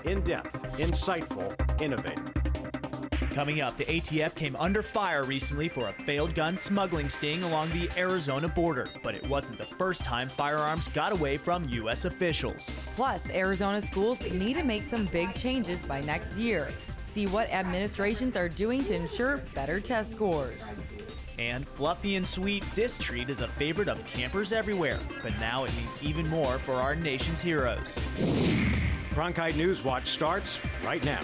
In-depth, insightful, innovative. Coming up, the ATF came under fire recently for a failed gun smuggling sting along the Arizona border. But it wasn't the first time firearms got away from U.S. officials. Plus, Arizona schools need to make some big changes by next year. See what administrations are doing to ensure better test scores. And fluffy and sweet, this treat is a favorite of campers everywhere. But now it means even more for our nation's heroes. Cronkite NewsWatch starts right now.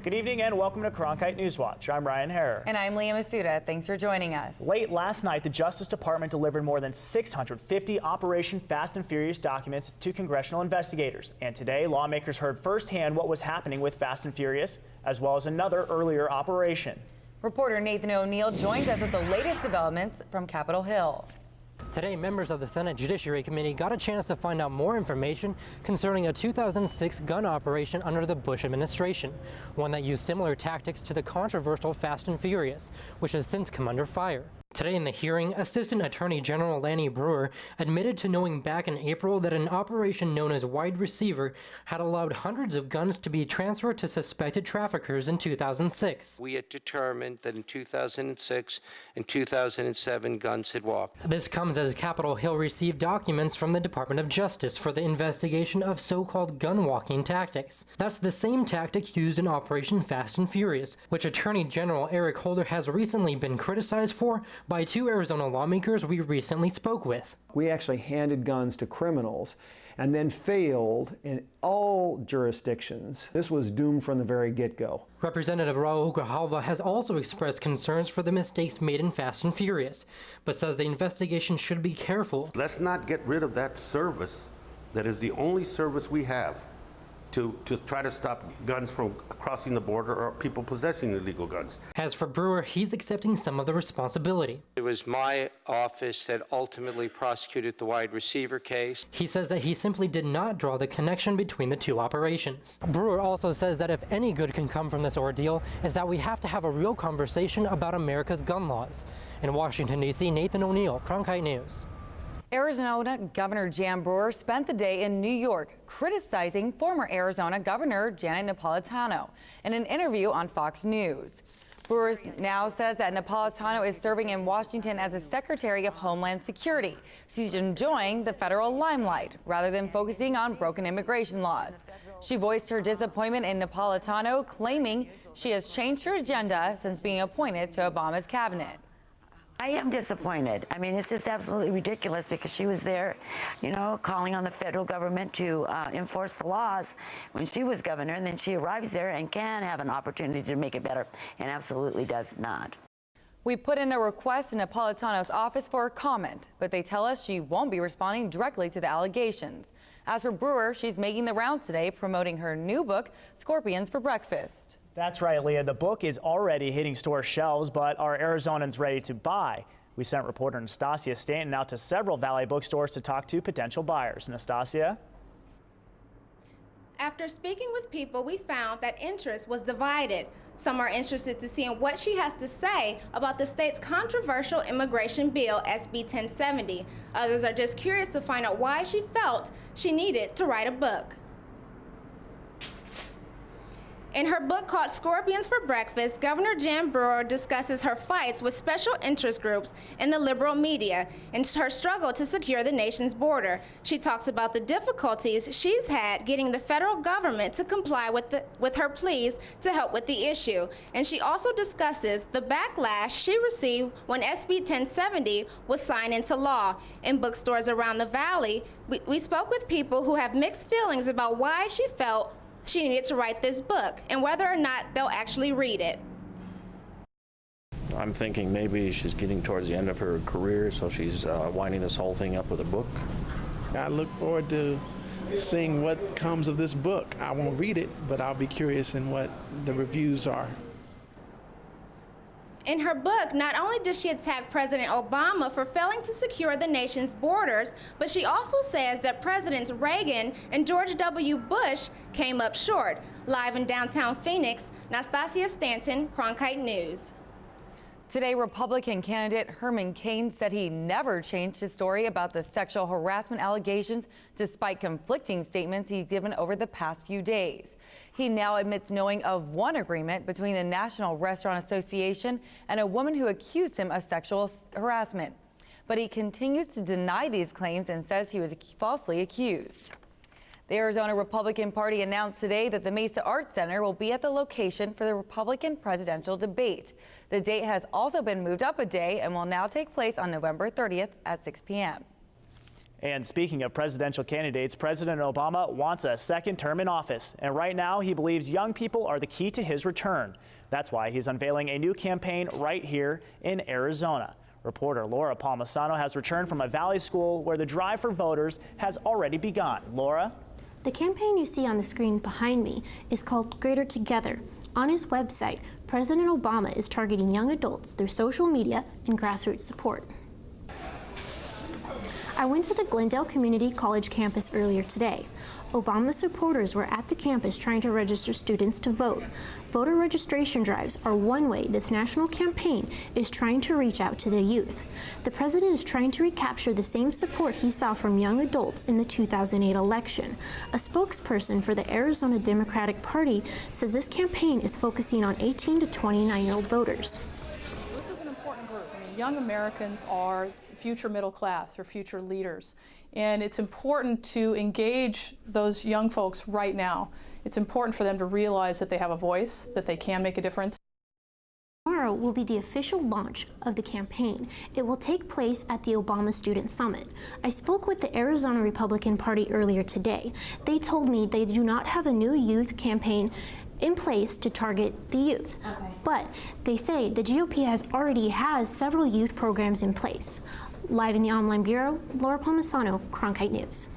Good evening and welcome to Cronkite NewsWatch. I'm Ryan Herrer. And I'm Leah Masuda. Thanks for joining us. Late last night, the Justice Department delivered more than 650 Operation Fast and Furious documents to congressional investigators. And today, lawmakers heard firsthand what was happening with Fast and Furious, as well as another earlier operation. Reporter Nathan O'Neill joins us with the latest developments from Capitol Hill. Today, members of the Senate Judiciary Committee got a chance to find out more information concerning a 2006 gun operation under the Bush administration, one that used similar tactics to the controversial Fast and Furious, which has since come under fire. Today in the hearing, Assistant Attorney General Lanny Breuer admitted to knowing back in April that an operation known as Wide Receiver had allowed hundreds of guns to be transferred to suspected traffickers in 2006. We had determined that in 2006 and 2007 guns had walked. This comes as Capitol Hill received documents from the Department of Justice for the investigation of so-called gun walking tactics. That's the same tactic used in Operation Fast and Furious, which Attorney General Eric Holder has recently been criticized for by two Arizona lawmakers we recently spoke with. We actually handed guns to criminals and then failed in all jurisdictions. This was doomed from the very get-go. Representative Raul Grijalva has also expressed concerns for the mistakes made in Fast and Furious, but says the investigation should be careful. Let's not get rid of that service that is the only service we have to try to stop guns from crossing the border or people possessing illegal guns. As for Breuer, he's accepting some of the responsibility. It was my office that ultimately prosecuted the Wide Receiver case. He says that he simply did not draw the connection between the two operations. Breuer also says that if any good can come from this ordeal is that we have to have a real conversation about America's gun laws. In Washington, D.C., Nathan O'Neill, Cronkite News. Arizona Governor Jan Brewer spent the day in New York criticizing former Arizona Governor Janet Napolitano in an interview on Fox News. Brewer now says that Napolitano is serving in Washington as a Secretary of Homeland Security. She's enjoying the federal limelight rather than focusing on broken immigration laws. She voiced her disappointment in Napolitano, claiming she has changed her agenda since being appointed to Obama's cabinet. I am disappointed. I mean, it's just absolutely ridiculous because she was there, you know, calling on the federal government to enforce the laws when she was governor, and then she arrives there and can have an opportunity to make it better, and absolutely does not. We put in a request in Napolitano's office for a comment, but they tell us she won't be responding directly to the allegations. As for Brewer, she's making the rounds today promoting her new book, Scorpions for Breakfast. That's right, Leah. The book is already hitting store shelves, but are Arizonans ready to buy? We sent reporter Nastasia Stanton out to several Valley bookstores to talk to potential buyers. Nastasia? After speaking with people, we found that interest was divided. Some are interested to see what she has to say about the state's controversial immigration bill, SB 1070. Others are just curious to find out why she felt she needed to write a book. In her book called Scorpions for Breakfast, Governor Jan Brewer discusses her fights with special interest groups in the liberal media and her struggle to secure the nation's border. She talks about the difficulties she's had getting the federal government to comply with her pleas to help with the issue. And she also discusses the backlash she received when SB 1070 was signed into law. In bookstores around the Valley, we spoke with people who have mixed feelings about why she felt she needed to write this book and whether or not they'll actually read it. I'm thinking maybe she's getting towards the end of her career, so she's winding this whole thing up with a book. I look forward to seeing what comes of this book. I won't read it, but I'll be curious in what the reviews are. In her book, not only does she attack President Obama for failing to secure the nation's borders, but she also says that Presidents Reagan and George W. Bush came up short. Live in downtown Phoenix, Nastasia Stanton, Cronkite News. Today, Republican candidate Herman Cain said he never changed his story about the sexual harassment allegations, despite conflicting statements he's given over the past few days. He now admits knowing of one agreement between the National Restaurant Association and a woman who accused him of sexual harassment. But he continues to deny these claims and says he was falsely accused. The Arizona Republican Party announced today that the Mesa Arts Center will be at the location for the Republican presidential debate. The date has also been moved up a day and will now take place on November 30th at 6 p.m. And speaking of presidential candidates, President Obama wants a second term in office. And right now, he believes young people are the key to his return. That's why he's unveiling a new campaign right here in Arizona. Reporter Laura Palmisano has returned from a Valley school where the drive for voters has already begun. Laura? The campaign you see on the screen behind me is called Greater Together. On his website, President Obama is targeting young adults through social media and grassroots support. I went to the Glendale Community College campus earlier today. Obama supporters were at the campus trying to register students to vote. Voter registration drives are one way this national campaign is trying to reach out to the youth. The president is trying to recapture the same support he saw from young adults in the 2008 election. A spokesperson for the Arizona Democratic Party says this campaign is focusing on 18 to 29-year-old voters. This is an important group. I mean, young Americans are future middle class or future leaders. And it's important to engage those young folks right now. It's important for them to realize that they have a voice, that they can make a difference. Tomorrow will be the official launch of the campaign. It will take place at the Obama Student Summit. I spoke with the Arizona Republican Party earlier today. They told me they do not have a new youth campaign in place to target the youth. Okay. But they say the GOP already has several youth programs in place. Live in the Online Bureau, Laura Palmisano, Cronkite News.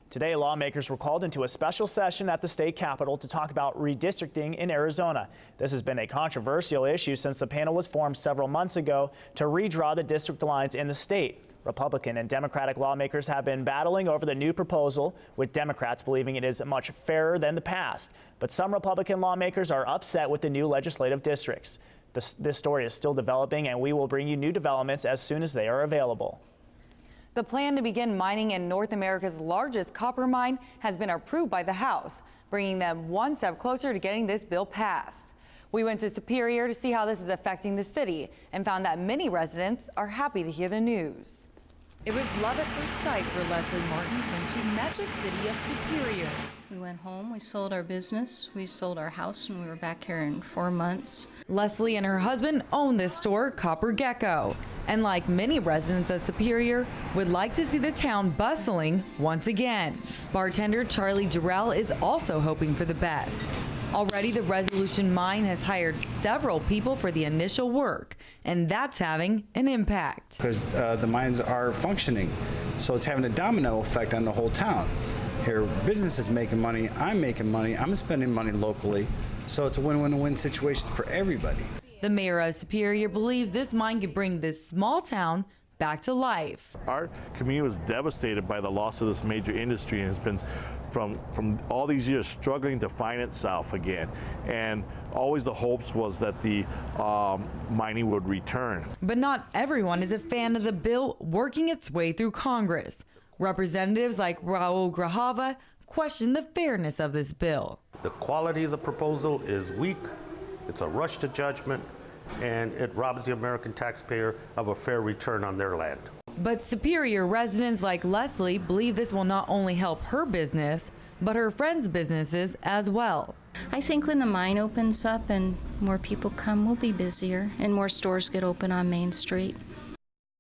Today, lawmakers were called into a special session at the state capitol to talk about redistricting in Arizona. This has been a controversial issue since the panel was formed several months ago to redraw the district lines in the state. Republican and Democratic lawmakers have been battling over the new proposal, with Democrats believing it is much fairer than the past. But some Republican lawmakers are upset with the new legislative districts. This story is still developing, and we will bring you new developments as soon as they are available. The plan to begin mining in North America's largest copper mine has been approved by the House, bringing them one step closer to getting this bill passed. We went to Superior to see how this is affecting the city and found that many residents are happy to hear the news. It was love at first sight for Leslie Martin when she met the city of Superior. We went home, we sold our business, we sold our house, and we were back here in 4 months. Leslie and her husband own this store, Copper Gecko, and like many residents of Superior, would like to see the town bustling once again. Bartender Charlie Jarrell is also hoping for the best. Already, the Resolution Mine has hired several people for the initial work, and that's having an impact. Because the mines are functioning, so it's having a domino effect on the whole town. Here, business is making money, I'm spending money locally, so it's a win-win-win situation for everybody. The mayor of Superior believes this mine could bring this small town back to life. Our community was devastated by the loss of this major industry and has been from all these years struggling to find itself again. And always the hopes was that the mining would return. But not everyone is a fan of the bill working its way through Congress. Representatives like Raul Grajava question the fairness of this bill. The quality of the proposal is weak, it's a rush to judgment, and it robs the American taxpayer of a fair return on their land. But Superior residents like Leslie believe this will not only help her business, but her friends' businesses as well. I think when the mine opens up and more people come, we'll be busier and more stores get open on Main Street.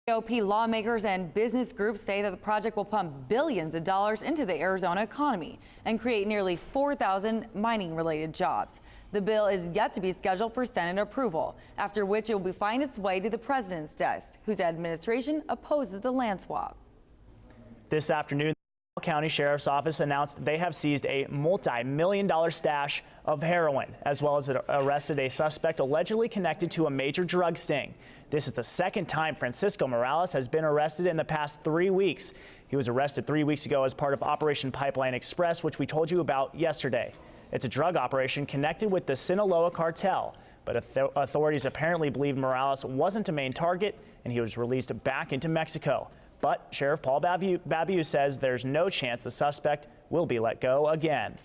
GOP lawmakers and business groups say that the project will pump billions of dollars into the Arizona economy and create nearly 4,000 mining-related jobs. The bill is yet to be scheduled for Senate approval, after which it will find its way to the president's desk, whose administration opposes the land swap. This afternoon, the County Sheriff's Office announced they have seized a multi-million-dollar stash of heroin, as well as arrested a suspect allegedly connected to a major drug sting. This is the second time Francisco Morales has been arrested in the past 3 weeks. He was arrested 3 weeks ago as part of Operation Pipeline Express, which we told you about yesterday. It's a drug operation connected with the Sinaloa cartel. But authorities apparently believe Morales wasn't a main target and he was released back into Mexico. But Sheriff Paul Babiou says there's no chance the suspect will be let go again.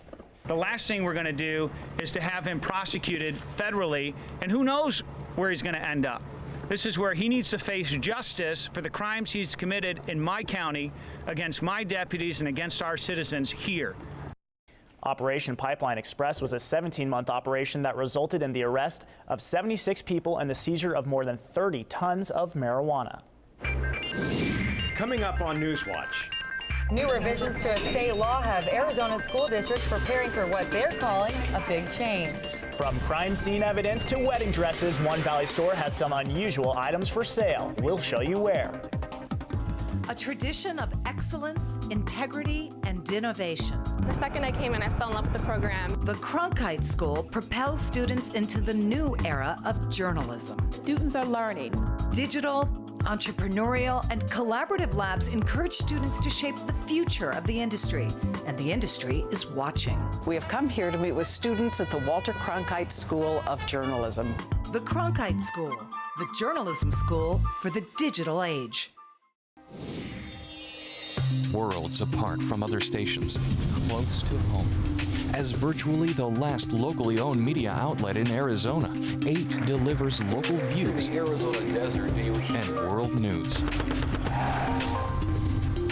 The last thing we're going to do is to have him prosecuted federally, and who knows where he's going to end up. This is where he needs to face justice for the crimes he's committed in my county against my deputies and against our citizens here. Operation Pipeline Express was a 17-month operation that resulted in the arrest of 76 people and the seizure of more than 30 tons of marijuana. Coming up on NewsWatch. New revisions to a state law have Arizona school districts preparing for what they're calling a big change. From crime scene evidence to wedding dresses, One Valley store has some unusual items for sale. We'll show you where. A tradition of excellence, integrity, and innovation. The second I came in, I fell in love with the program. The Cronkite School propels students into the new era of journalism. Students are learning. Digital, entrepreneurial, and collaborative labs encourage students to shape the future of the industry, and the industry is watching. We have come here to meet with students at the Walter Cronkite School of Journalism. The Cronkite School, the journalism school for the digital age. Worlds apart from other stations, close to home. As virtually the last locally owned media outlet in Arizona, 8 delivers local views Arizona Desert Daily and world news.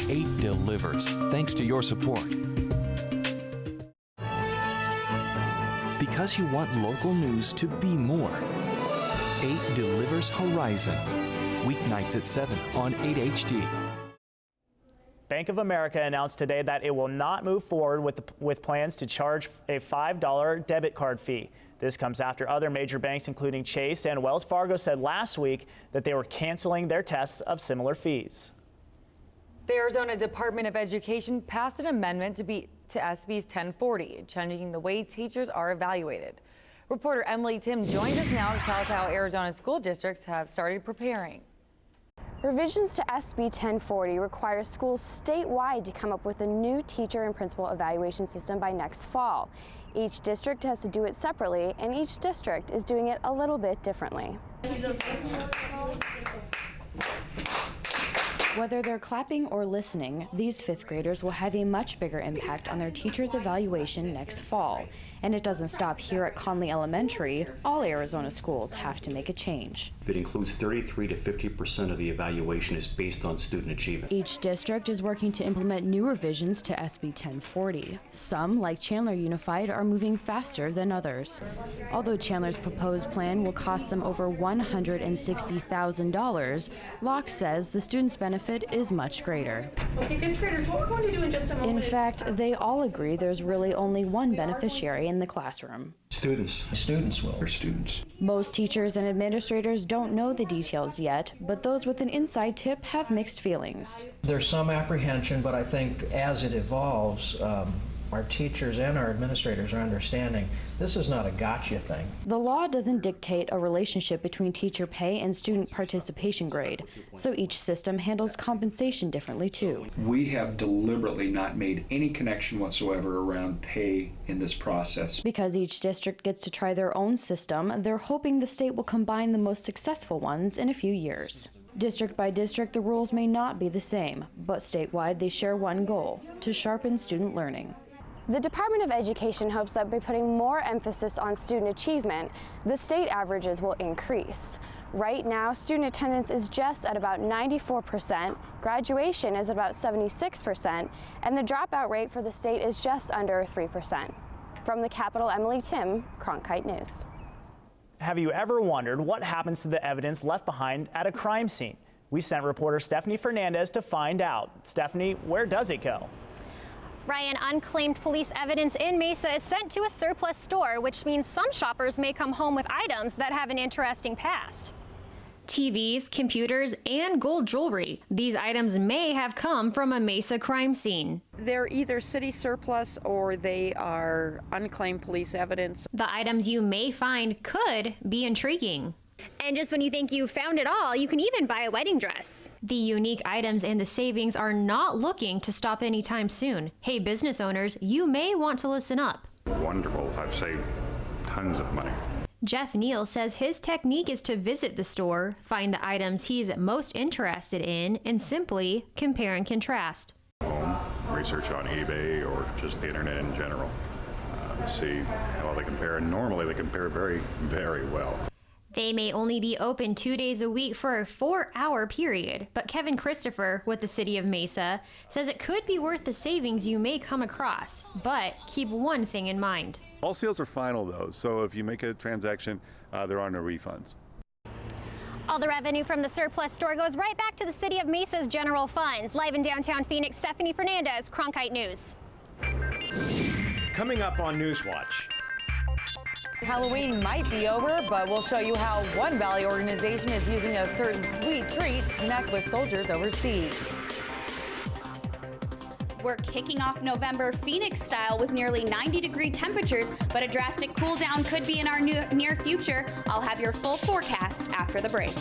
8 delivers, thanks to your support. Because you want local news to be more. 8 delivers Horizon. Weeknights at 7 on 8HD. Bank of America announced today that it will not move forward with plans to charge a $5 debit card fee. This comes after other major banks, including Chase and Wells Fargo, said last week that they were canceling their tests of similar fees. The Arizona Department of Education passed an amendment to SB's 1040, changing the way teachers are evaluated. Reporter Emily Tim joins us now to tell us how Arizona school districts have started preparing. Revisions to SB 1040 require schools statewide to come up with a new teacher and principal evaluation system by next fall. Each district has to do it separately, and each district is doing it a little bit differently. Whether they're clapping or listening, these 5th graders will have a much bigger impact on their teacher's evaluation next fall. And it doesn't stop here at Conley Elementary. All Arizona schools have to make a change. That includes 33 to 50% of the evaluation is based on student achievement. Each district is working to implement new revisions to SB 1040. Some, like Chandler Unified, are moving faster than others. Although Chandler's proposed plan will cost them over $160,000, Locke says the students' benefit is much greater. Okay, 5th graders, what we're going to do in just a moment. In fact, they all agree there's really only one beneficiary in the classroom. Students. Students will. Or students. Most teachers and administrators don't know the details yet, but those with an inside tip have mixed feelings. There's some apprehension, but I think as it evolves, our teachers and our administrators are understanding this is not a gotcha thing. The law doesn't dictate a relationship between teacher pay and student participation grade, so each system handles compensation differently too. We have deliberately not made any connection whatsoever around pay in this process. Because each district gets to try their own system, they're hoping the state will combine the most successful ones in a few years. District by district, the rules may not be the same, but statewide they share one goal: to sharpen student learning. The Department of Education hopes that by putting more emphasis on student achievement, the state averages will increase. Right now, student attendance is just at about 94%, graduation is about 76%, and the dropout rate for the state is just under 3%. From the Capitol, Emily Tim, Cronkite News. Have you ever wondered what happens to the evidence left behind at a crime scene? We sent reporter Stephanie Fernandez to find out. Stephanie, where does it go? Ryan, unclaimed police evidence in Mesa is sent to a surplus store, which means some shoppers may come home with items that have an interesting past. TVs, computers, and gold jewelry. These items may have come from a Mesa crime scene. They're either city surplus or they are unclaimed police evidence. The items you may find could be intriguing. And just when you think you've found it all, you can even buy a wedding dress. The unique items and the savings are not looking to stop anytime soon. Hey, business owners, you may want to listen up. Wonderful. I've saved tons of money. Jeff Neal says his technique is to visit the store, find the items he's most interested in, and simply compare and contrast. Research on eBay or just the internet in general, see how they compare. And normally they compare very, very well. They may only be open 2 days a week for a 4-hour period, but Kevin Christopher with the City of Mesa says it could be worth the savings you may come across, but keep one thing in mind. All sales are final though, so if you make a transaction, there are no refunds. All the revenue from the surplus store goes right back to the City of Mesa's general funds. Live in downtown Phoenix, Stephanie Fernandez, Cronkite News. Coming up on NewsWatch. Halloween might be over, but we'll show you how one Valley organization is using a certain sweet treat to connect with soldiers overseas. We're kicking off November Phoenix style with nearly 90-degree temperatures, but a drastic cool down could be in our near future. I'll have your full forecast after the break.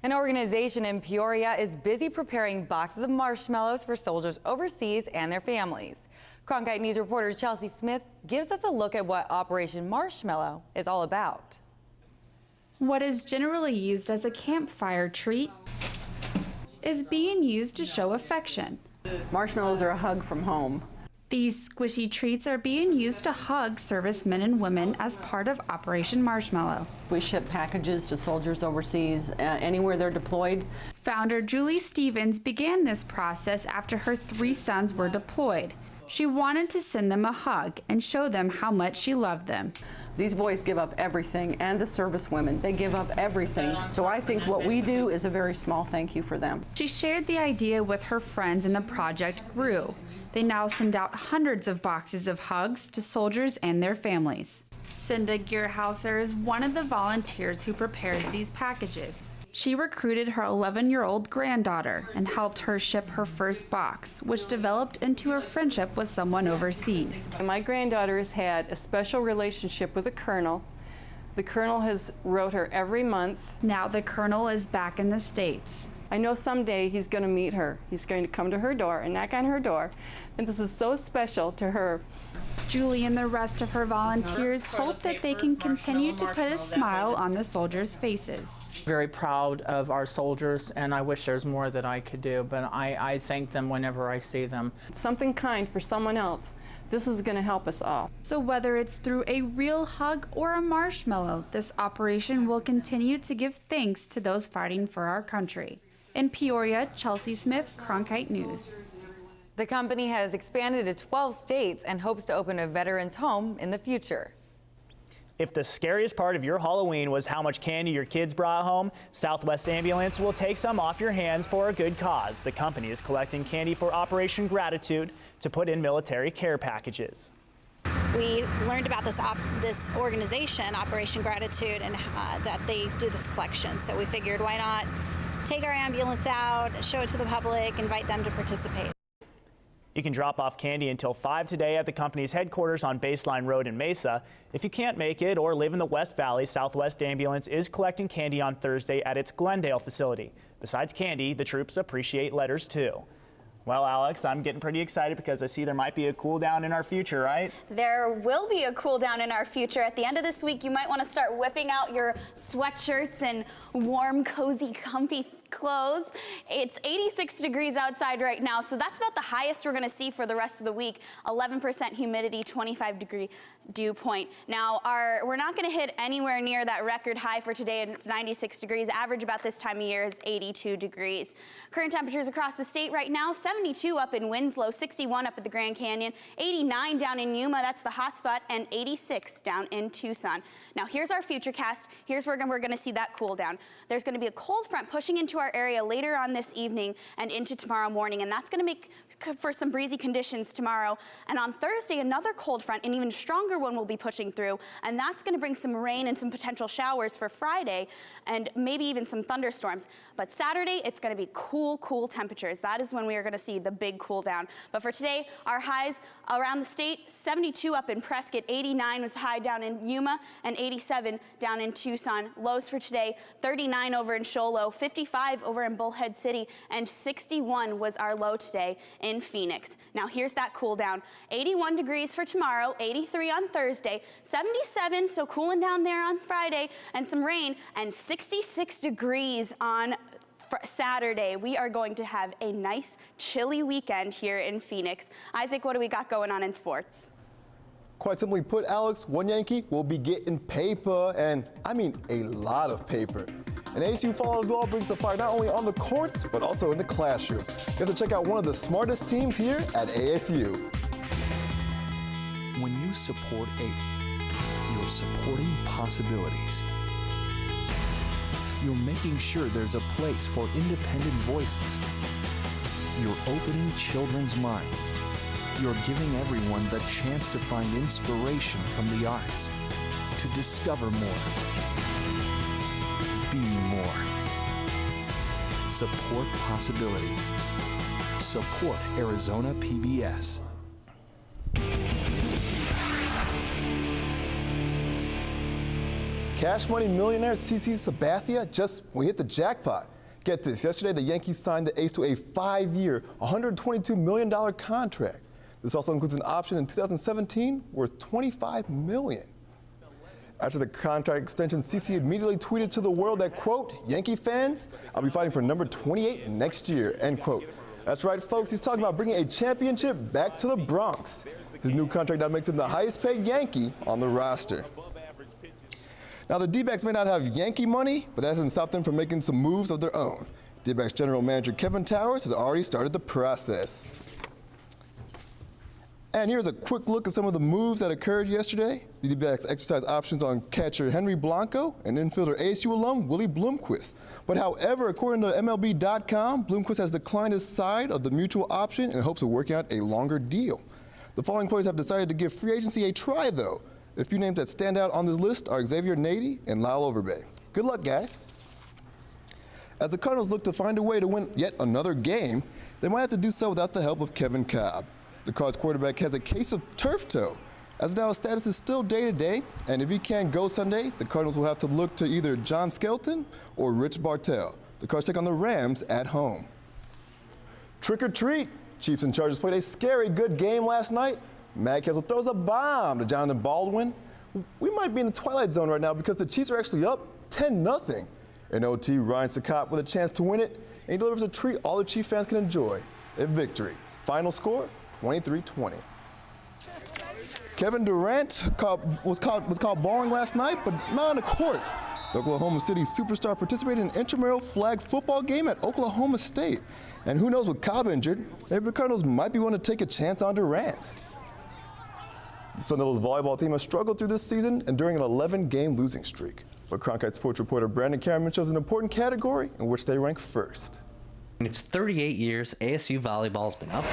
An organization in Peoria is busy preparing boxes of marshmallows for soldiers overseas and their families. Cronkite News reporter Chelsea Smith gives us a look at what Operation Marshmallow is all about. What is generally used as a campfire treat is being used to show affection. Marshmallows are a hug from home. These squishy treats are being used to hug servicemen and women as part of Operation Marshmallow. We ship packages to soldiers overseas, anywhere they're deployed. Founder Julie Stevens began this process after her 3 sons were deployed. She wanted to send them a hug and show them how much she loved them. These boys give up everything, and the service women, they give up everything. So I think what we do is a very small thank you for them. She shared the idea with her friends and the project grew. They now send out hundreds of boxes of hugs to soldiers and their families. Cinda Gearhauser is one of the volunteers who prepares these packages. She recruited her 11-year-old granddaughter and helped her ship her first box, which developed into a friendship with someone overseas. My granddaughter has had a special relationship with the colonel. The colonel has wrote her every month. Now the colonel is back in the States. I know someday he's going to meet her. He's going to come to her door and knock on her door, and this is so special to her. Julie and the rest of her volunteers hope that they can continue to put a smile on the soldiers' faces. Very proud of our soldiers, and I wish there's more that I could do, but I thank them whenever I see them. Something kind for someone else. This is going to help us all. So whether it's through a real hug or a marshmallow, this operation will continue to give thanks to those fighting for our country. In Peoria, Chelsea Smith, Cronkite News. The company has expanded to 12 states and hopes to open a veterans home in the future. If the scariest part of your Halloween was how much candy your kids brought home, Southwest Ambulance will take some off your hands for a good cause. The company is collecting candy for Operation Gratitude to put in military care packages. We learned about this organization, Operation Gratitude, and that they do this collection. So we figured, why not take our ambulance out, show it to the public, invite them to participate. You can drop off candy until 5 today at the company's headquarters on Baseline Road in Mesa. If you can't make it or live in the West Valley, Southwest Ambulance is collecting candy on Thursday at its Glendale facility. Besides candy, the troops appreciate letters too. Well, Alex, I'm getting pretty excited because I see there might be a cool down in our future, right? There will be a cool down in our future. At the end of this week, you might want to start whipping out your sweatshirts and warm, cozy, comfy clothes. It's 86 degrees outside right now, so that's about the highest we're going to see for the rest of the week. 11% humidity, 25-degree dew point. Now, we're not going to hit anywhere near that record high for today at 96 degrees. Average about this time of year is 82 degrees. Current temperatures across the state right now, 72 up in Winslow, 61 up at the Grand Canyon, 89 down in Yuma, that's the hot spot, and 86 down in Tucson. Now, here's our futurecast. Here's where we're going to see that cool down. There's going to be a cold front pushing into our area later on this evening and into tomorrow morning, and that's going to make for some breezy conditions tomorrow. And on Thursday, another cold front, an even stronger one, will be pushing through, and that's going to bring some rain and some potential showers for Friday and maybe even some thunderstorms. But Saturday, it's going to be cool temperatures. That is when we are going to see the big cool down. But for today, our highs around the state, 72 up in Prescott, 89 was the high down in Yuma, and 87 down in Tucson. Lows for today, 39 over in Show Low, 55 over in Bullhead City, and 61 was our low today in Phoenix. Now here's that cool down. 81 degrees for tomorrow, 83 on Thursday, 77, so cooling down there on Friday, and some rain, and 66 degrees on Saturday. We are going to have a nice chilly weekend here in Phoenix. Isaac, what do we got going on in sports? Quite simply put, Alex, one Yankee will be getting paper, and I mean a lot of paper. And ASU Volleyball brings the fire not only on the courts, but also in the classroom. You have to check out one of the smartest teams here at ASU. When you support AID, you're supporting possibilities. You're making sure there's a place for independent voices. You're opening children's minds. You're giving everyone the chance to find inspiration from the arts, to discover more, be more. Support possibilities. Support Arizona PBS. Cash money millionaire CC Sabathia just hit the jackpot. Get this, yesterday the Yankees signed the ace to a 5-year, $122 million contract. This also includes an option in 2017 worth $25 million. After the contract extension, CC immediately tweeted to the world that, quote, Yankee fans, I'll be fighting for number 28 next year, end quote. That's right, folks, he's talking about bringing a championship back to the Bronx. His new contract now makes him the highest paid Yankee on the roster. Now, the D-backs may not have Yankee money, but that hasn't stopped them from making some moves of their own. D-backs general manager Kevin Towers has already started the process. And here's a quick look at some of the moves that occurred yesterday. The D-backs exercised options on catcher Henry Blanco and infielder ASU alum Willie Bloomquist. But however, according to MLB.com, Bloomquist has declined his side of the mutual option in hopes of working out a longer deal. The following players have decided to give free agency a try, though. A few names that stand out on this list are Xavier Nady and Lyle Overbay. Good luck, guys. As the Cardinals look to find a way to win yet another game, they might have to do so without the help of Kevin Cobb. The Cards quarterback has a case of turf toe. As of now, his status is still day-to-day, and if he can't go Sunday, the Cardinals will have to look to either John Skelton or Rich Bartell. The Cards take on the Rams at home. Trick or treat! Chiefs and Chargers played a scary good game last night. Matt Kessel throws a bomb to Jonathan Baldwin. We might be in the twilight zone right now because the Chiefs are actually up 10-0. In OT, Ryan Saccott with a chance to win it, and he delivers a treat all the Chief fans can enjoy. A victory. Final score, 23-20. Kevin Durant was caught balling last night, but not on the court. The Oklahoma City superstar participated in an intramural flag football game at Oklahoma State. And who knows, with Cobb injured, maybe the Cardinals might be willing to take a chance on Durant. The Sun Devils volleyball team has struggled through this season and during an 11-game losing streak. But Cronkite sports reporter Brandon Carie chose an important category in which they rank first. In its 38 years, ASU volleyball's been up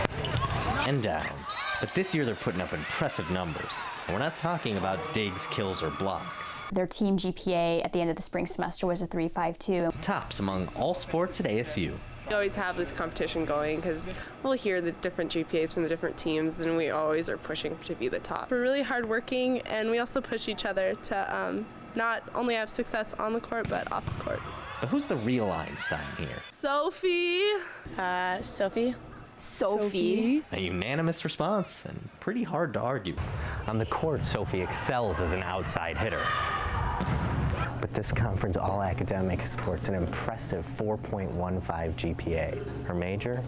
and down. But this year they're putting up impressive numbers. And we're not talking about digs, kills, or blocks. Their team GPA at the end of the spring semester was a 3.52. Tops among all sports at ASU. We always have this competition going because we'll hear the different GPAs from the different teams, and we always are pushing to be the top. We're really hardworking, and we also push each other to not only have success on the court, but off the court. But who's the real Einstein here? Sophie. Sophie. A unanimous response, and pretty hard to argue. On the court, Sophie excels as an outside hitter. With this conference, all academics sports an impressive 4.15 GPA. Her major,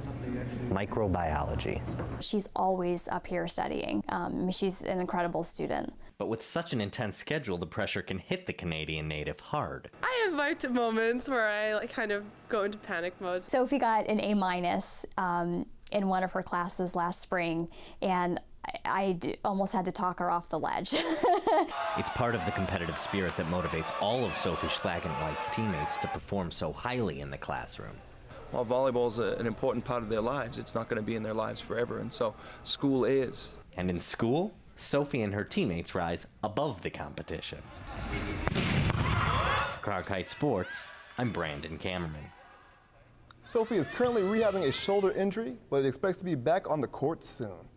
microbiology. She's always up here studying. She's an incredible student. But with such an intense schedule, the pressure can hit the Canadian native hard. I have marked moments where I kind of go into panic mode. Sophie got an A- in one of her classes last spring, and I almost had to talk her off the ledge. It's part of the competitive spirit that motivates all of Sophie Schlagenwhite's teammates to perform so highly in the classroom. While volleyball is an important part of their lives, it's not going to be in their lives forever, and so school is. And in school, Sophie and her teammates rise above the competition. For Cronkite Sports, I'm Brandon Cameron. Sophie is currently rehabbing a shoulder injury, but expects to be back on the court soon.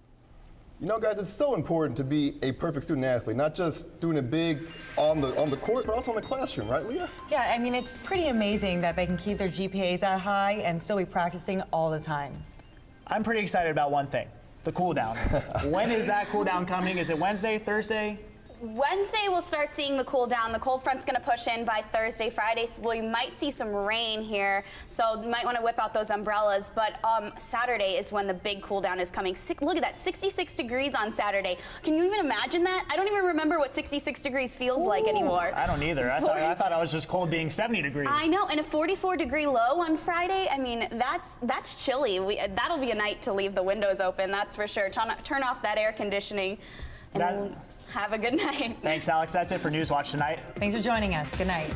You know, guys, it's so important to be a perfect student athlete, not just doing it big on the court, but also in the classroom, right, Leah? Yeah, I mean, it's pretty amazing that they can keep their GPAs that high and still be practicing all the time. I'm pretty excited about one thing, the cool down. When is that cool down coming? Is it Wednesday, Thursday? Wednesday, we'll start seeing the cool down. The cold front's going to push in by Thursday, Friday, so we might see some rain here. So you might want to whip out those umbrellas. But Saturday is when the big cool down is coming. Look at that, 66 degrees on Saturday. Can you even imagine that? I don't even remember what 66 degrees feels like anymore. I don't either. I thought I was just cold being 70 degrees. I know, and a 44-degree low on Friday. I mean, that's chilly. That'll be a night to leave the windows open. That's for sure. Turn off that air conditioning. And have a good night. Thanks, Alex. That's it for NewsWatch tonight. Thanks for joining us. Good night.